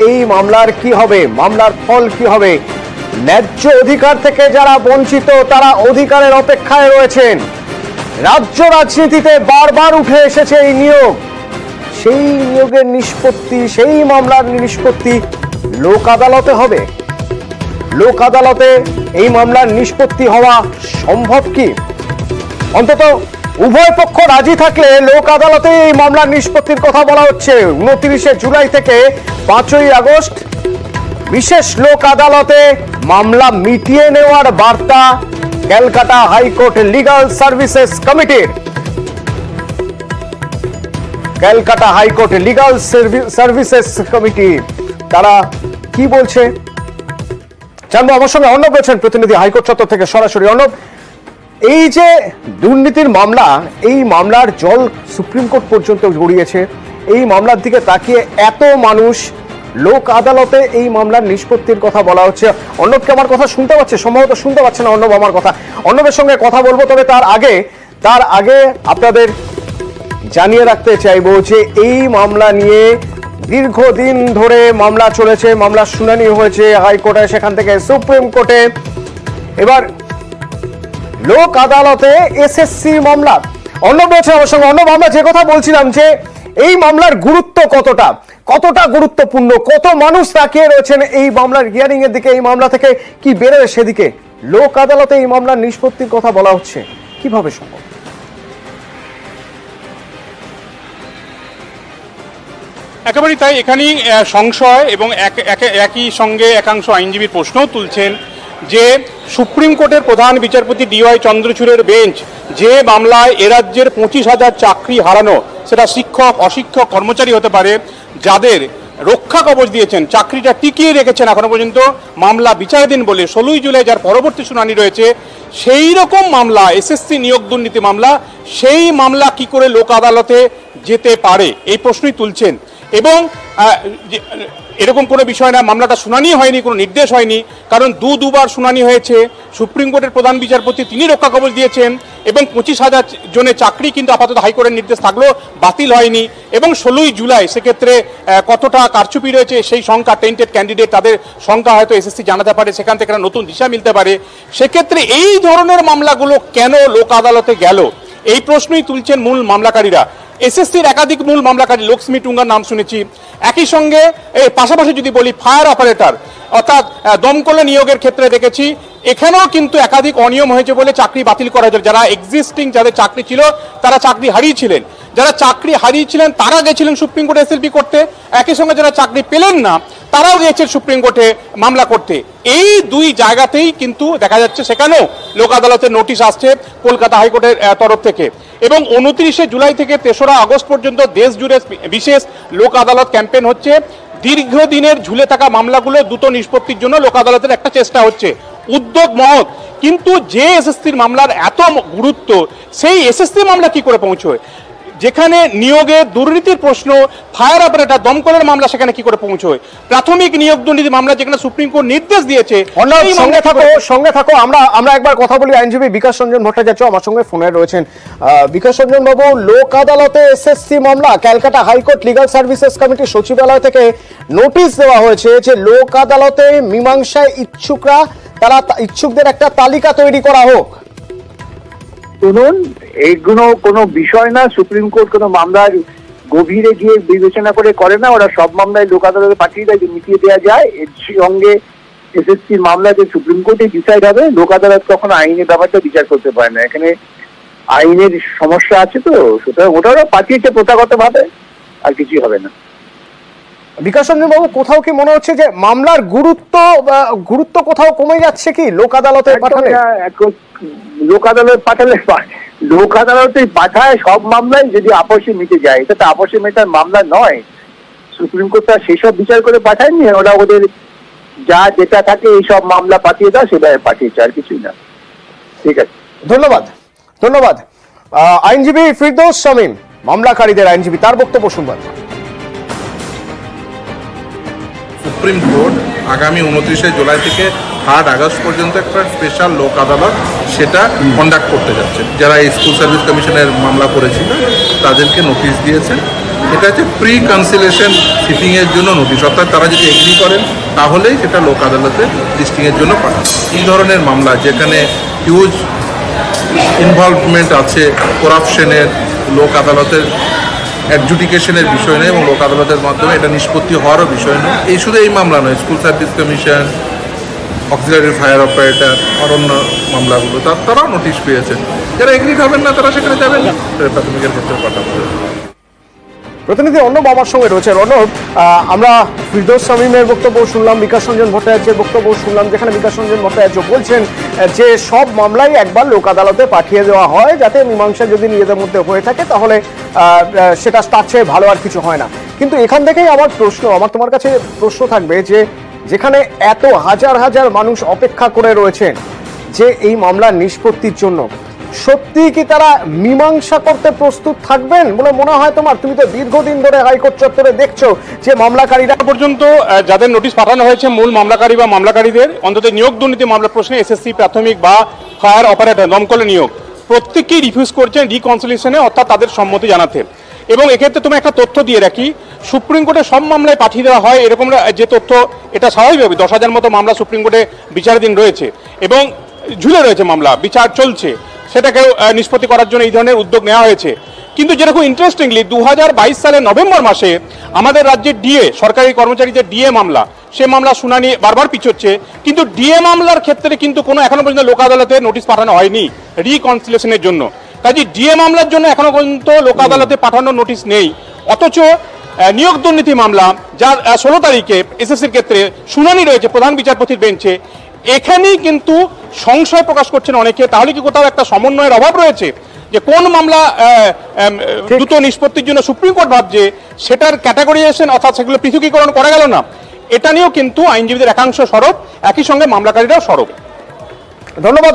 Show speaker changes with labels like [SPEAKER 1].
[SPEAKER 1] এই মামলার কি হবে, মামলার ফল কি হবে? ন্যায্য অধিকার থেকে যারা বঞ্চিত তারা অধিকারের অপেক্ষায় রয়েছেন। রাজ্য রাজনীতিতে বারবার উঠে এসেছে এই নিয়োগ, সেই নিয়োগের নিষ্পত্তি, সেই মামলার নিষ্পত্তি লোক আদালতে হবে। লোক আদালতে এই মামলার নিষ্পত্তি হওয়া সম্ভব কি? অন্তত উভয় পক্ষ রাজি থাকলে লোক আদালতে এই মামলার নিষ্পত্তির কথা বলা হচ্ছে। 29 জুলাই থেকে 5ই আগস্ট বিশেষ লোক আদালতে মামলা মিটিয়ে নেওয়ার বার্তা ক্যালকাটা হাইকোর্ট লিগাল সার্ভিসেস কমিটির। Calcutta high court legal services committee তারা কি বলছে জানবো। আমার সঙ্গে অর্ণব রয়েছেন প্রতিনিধি হাইকোর্ট চত্বর থেকে সরাসরি। অর্ণব, এই যে দুর্নীতির মামলা, এই মামলার জল সুপ্রিম কোর্ট পর্যন্ত গড়িয়েছে, এই মামলার দিকে তাকিয়ে এত মানুষ লোক আদালতে এই মামলার নিষ্পত্তির কথা বলা হচ্ছে। অর্ণবকে আমার কথা শুনতে পাচ্ছে? সম্ভবত শুনতে পাচ্ছে না অর্ণব আমার কথা। অর্ণবের সঙ্গে কথা বলবো, তবে তার আগে আপনাদের জানিয়ে রাখতে চাইবো যে এই মামলা নিয়ে দীর্ঘদিন ধরে মামলা চলেছে, মামলার শুনানি হয়েছে হাইকোর্টে, সেখান থেকে সুপ্রিম কোর্টে, এবার লোক আদালতে এসএসসি মামলা। অর্ণব রয়েছে আমার সঙ্গে। অর্ণব, আমরা যে কথা বলছিলাম যে এই মামলার গুরুত্ব কতটা গুরুত্বপূর্ণ, কত মানুষ তাকিয়ে রয়েছেন এই মামলার হিয়ারিং এর দিকে, এই মামলা থেকে কি বেরোয় সেদিকে। লোক আদালতে এই মামলার নিষ্পত্তির কথা বলা হচ্ছে, কিভাবে সম্ভব?
[SPEAKER 2] একেবারেই তাই। এখানেই সংশয় এবং একই সঙ্গে একাংশ আইনজীবীর প্রশ্নও তুলছেন যে সুপ্রিম কোর্টের প্রধান বিচারপতি DY চন্দ্রচূড়ের বেঞ্চ যে মামলায় এরাজ্যের 25,000 চাকরি হারানো, সেটা শিক্ষক, অশিক্ষক, কর্মচারী হতে পারে, যাদের রক্ষা কবচ দিয়েছেন, চাকরিটা টিকিয়ে রেখেছেন এখনো পর্যন্ত মামলা বিচারাধীন বলে 16ই জুলাই যার পরবর্তী শুনানি রয়েছে, সেই রকম মামলা এসএসসি নিয়োগ দুর্নীতি মামলা, সেই মামলা কি করে লোক আদালতে যেতে পারে এই প্রশ্নই তুলছেন। এবং এরকম কোনো বিষয় না, মামলাটা শুনানি হয়নি, কোনো নির্দেশ হয়নি, কারণ দুবার শুনানি হয়েছে। সুপ্রিম কোর্টের প্রধান বিচারপতি তিনি রক্ষা কবচ দিয়েছেন এবং 25,000 জনের চাকরি কিন্তু আপাতত হাইকোর্টের নির্দেশ থাকলেও বাতিল হয়নি। এবং 16ই জুলাই সেক্ষেত্রে কতটা কারচুপি রয়েছে সেই সংখ্যা, টেন্টেড ক্যান্ডিডেট তাদের সংখ্যা হয়তো এসএসসি জানাতে পারে, সেখান থেকে একটা নতুন দিশা মিলতে পারে। সেক্ষেত্রে এই ধরনের মামলাগুলো কেন লোক আদালতে গেল, এই প্রশ্নই তুলছেন মূল মামলাকারীরা। এসএসসির একাধিক মূল মামলাকারী, লক্ষ্মী টুঙ্গার নাম শুনেছি, একই সঙ্গে এর পাশাপাশি যদি বলি ফায়ার অপারেটর অর্থাৎ দমকলে নিয়োগের ক্ষেত্রে দেখেছি এখানেও কিন্তু একাধিক অনিয়ম হয়েছে বলে চাকরি বাতিল করা হয়েছে। যারা এক্সিস্টিং যাদের চাকরি ছিল তারা চাকরি হারিয়েছিলেন, যারা চাকরি হারিয়েছিলেন তারা গেছিলেন সুপ্রিম কোর্টে এসএলপি করতে, একই সঙ্গে যারা চাকরি পেলেন না তারাও গিয়েছেন সুপ্রিম কোর্টে মামলা করতে। এই দুই জায়গাতেই কিন্তু দেখা যাচ্ছে সেখানেও লোক আদালতের নোটিশ আসছে কলকাতা হাইকোর্টের তরফ থেকে। এবং 29 জুলাই থেকে 3রা আগস্ট পর্যন্ত দেশ জুড়ে বিশেষ লোক আদালত ক্যাম্পেইন হচ্ছে। দীর্ঘদিনের ঝুলে থাকা মামলাগুলো দ্রুত নিষ্পত্তির জন্য লোক আদালতের একটা চেষ্টা হচ্ছে, উদ্যোগ মহৎ। কিন্তু যে এসএসসির মামলার এত গুরুত্ব, সেই এসএসসি মামলা কি করে পৌঁছয়? যেখানে নিয়োগে দুর্নীতির প্রশ্ন, ফায়ার অপারেটর দমকলের মামলা সেখানে কি করে পৌঁছয়? প্রাথমিক নিয়োগ দুর্নীতি মামলা যেখানে সুপ্রিম কোর্ট নির্দেশ দিয়েছে।
[SPEAKER 1] সঙ্গে থাকো, আমরা একবার কথা বলি। আইনজীবী বিকাশ রঞ্জন ভট্টাচার্য আমার সঙ্গে ফোনে রয়েছেন। বিকাশ রঞ্জন বাবু, লোক আদালতে এসএসসি মামলা, ক্যালকাটা হাইকোর্ট লিগাল সার্ভিসেস কমিটির সচিবালয় থেকে নোটিশ দেওয়া হয়েছে যে লোক আদালতে মীমাংসায় ইচ্ছুকদের একটা তালিকা তৈরি করা হোক।
[SPEAKER 3] শুনুন, এইগুলো কোনো বিষয় না। সুপ্রিম কোর্ট কোনো মামলার গভীরে গিয়ে বিবেচনা করে না, ওরা সব মামলায় লোক আদালতে পাঠিয়ে দেয়, মিটিয়ে দেওয়া যায়। এর সঙ্গে এসএসসির মামলা যে সুপ্রিম কোর্টে ডিসাইড হবে, লোক আদালত কখনো আইনের ব্যাপারটা বিচার করতে পারে না। এখানে আইনের সমস্যা আছে, তো সুতরাং ওটাও পাঠিয়েছে প্রথাগত ভাবে, আর কিছুই হবে না।
[SPEAKER 1] বিকাশ রঞ্জন বাবু, কোথাও কি মনে হচ্ছে যে মামলার গুরুত্ব কোথাও কমে যাচ্ছে কি লোক আদালতে পাঠালে?
[SPEAKER 3] লোক আদালতে পাঠায় সব মামলায় যদি আপসে মিটে যায়, এটা তো আপসে মেটার মামলা নয়। সুপ্রিম কোর্ট সেসব বিচার করে পাঠায়নি, ওরা ওদের যা যেটা থাকে এই সব মামলা পাঠিয়ে দাও, সেভাবে পাঠিয়েছে, আর কিছুই না। ঠিক আছে,
[SPEAKER 1] ধন্যবাদ। আইনজীবী ফিরদৌস শামীম, মামলাকারীদের আইনজীবী, তার বক্তব্য শুনবেন।
[SPEAKER 4] সুপ্রিম কোর্ট আগামী 29 জুলাই থেকে 3 আগস্ট পর্যন্ত একটা স্পেশাল লোক আদালত সেটা কন্ডাক্ট করতে যাচ্ছে। যারা স্কুল সার্ভিস কমিশনের মামলা করেছিল তাদেরকে নোটিশ দিয়েছেন এটা হচ্ছে প্রি কনসিলেশন সিটিংয়ের জন্য নোটিশ, অর্থাৎ তারা যদি এগ্রি করেন তাহলেই সেটা লোক আদালতে লিস্টিংয়ের জন্য পাঠান। এই ধরনের মামলা যেখানে হিউজ ইনভলভমেন্ট আছে, করাপশনের, লোক আদালতের অ্যাডজুডিকেশনের বিষয় নেই এবং লোক আদালতের মাধ্যমে এটা নিষ্পত্তি হওয়ারও বিষয় নেই। এই শুধু এই মামলা নয়, school service commission, auxiliary fire operator, অরণ্য মামলাগুলো তারাও নোটিশ পেয়েছেন। যারা এগ্রিড হবেন না তারা সেখানে যাবেন না, প্রাথমিকের ক্ষেত্রে পাঠাবো।
[SPEAKER 1] প্রতিনিধি অর্ণব আমার সঙ্গে রয়েছে। অর্ণব, আমরা ফিরদৌস শামীমের বক্তব্য শুনলাম, বিকাশ রঞ্জন ভট্টাচার্যের বক্তব্য শুনলাম, যেখানে বিকাশ রঞ্জন ভট্টাচার্য বলছেন যে সব মামলাই একবার লোক আদালতে পাঠিয়ে দেওয়া হয়, যাতে মীমাংসা যদি নিজেদের মধ্যে হয়ে থাকে তাহলে সেটা তার চেয়ে ভালো আর কিছু হয় না। কিন্তু এখান থেকেই আমার তোমার কাছে প্রশ্ন থাকবে যে যেখানে এত হাজার হাজার মানুষ অপেক্ষা করে রয়েছেন যে এই মামলার নিষ্পত্তির জন্য, সত্যি কি তারা মীমাংসা করতে প্রস্তুত থাকবেন বলে মনে হয় তোমার? তুমি তো দীর্ঘদিন ধরে হাইকোর্ট চত্বরে দেখছো যে মামলাকারীরা
[SPEAKER 2] পর্যন্ত যাদের নোটিশ পাঠানো হয়েছে, মূল মামলাকারী বা মামলাকারীদের, অন্তত নিয়োগ দুর্নীতি মামলার প্রশ্নে এসএসসি প্রাথমিক বা ফায়ার অপারেটর দমকলে নিয়োগ, প্রত্যেকেই রিফিউজ করছেন রিকনসিলিয়েশনে, অর্থাৎ তাদের সম্মতি জানাতে। এবং এক্ষেত্রে তুমি একটা তথ্য দিয়ে রাখি, সুপ্রিম কোর্টে সব মামলায় পাঠিয়ে দেওয়া হয় এরকম যে তথ্য, এটা স্বাভাবিকভাবে 10,000 মতো মামলা সুপ্রিম কোর্টে বিচারাধীন রয়েছে এবং ঝুলে রয়েছে মামলা, বিচার চলছে, সেটাকেও নিষ্পত্তি করার জন্য এই ধরনের উদ্যোগ নেওয়া হয়েছে। কিন্তু যেরকম ইন্টারেস্টিংলি 2022 সালের নভেম্বর মাসে আমাদের রাজ্যের ডিএ, সরকারি কর্মচারীদের ডিএ মামলা, সে মামলা শুনানি বারবার পিছোচ্ছে, কিন্তু ডিএ মামলার ক্ষেত্রে কিন্তু কোনো এখনো পর্যন্ত লোক আদালতে নোটিশ পাঠানো হয়নি রিকনসিলিয়েশনের জন্য। কাজে ডিএ মামলার জন্য এখনো পর্যন্ত লোক আদালতে পাঠানোর নোটিশ নেই। অথচ নিয়োগ দুর্নীতি মামলা, যার 16 তারিখে এসএসসির ক্ষেত্রে শুনানি রয়েছে প্রধান বিচারপতির বেঞ্চে, এখানেই কিন্তু সংশয় প্রকাশ করছেন অনেকে, তাহলে কি কোথাও একটা সমন্বয়ের অভাব রয়েছে যে কোন মামলা দ্রুত নিষ্পত্তির জন্য সুপ্রিম কোর্ট ভাবছে সেটার ক্যাটাগরিজেশন অর্থাৎ সেগুলো পৃথকীকরণ করা গেল না? এটা নিয়েও কিন্তু আইনজীবীদের একাংশ সরব, একই সঙ্গে মামলাকারীরাও সরব।
[SPEAKER 1] ধন্যবাদ।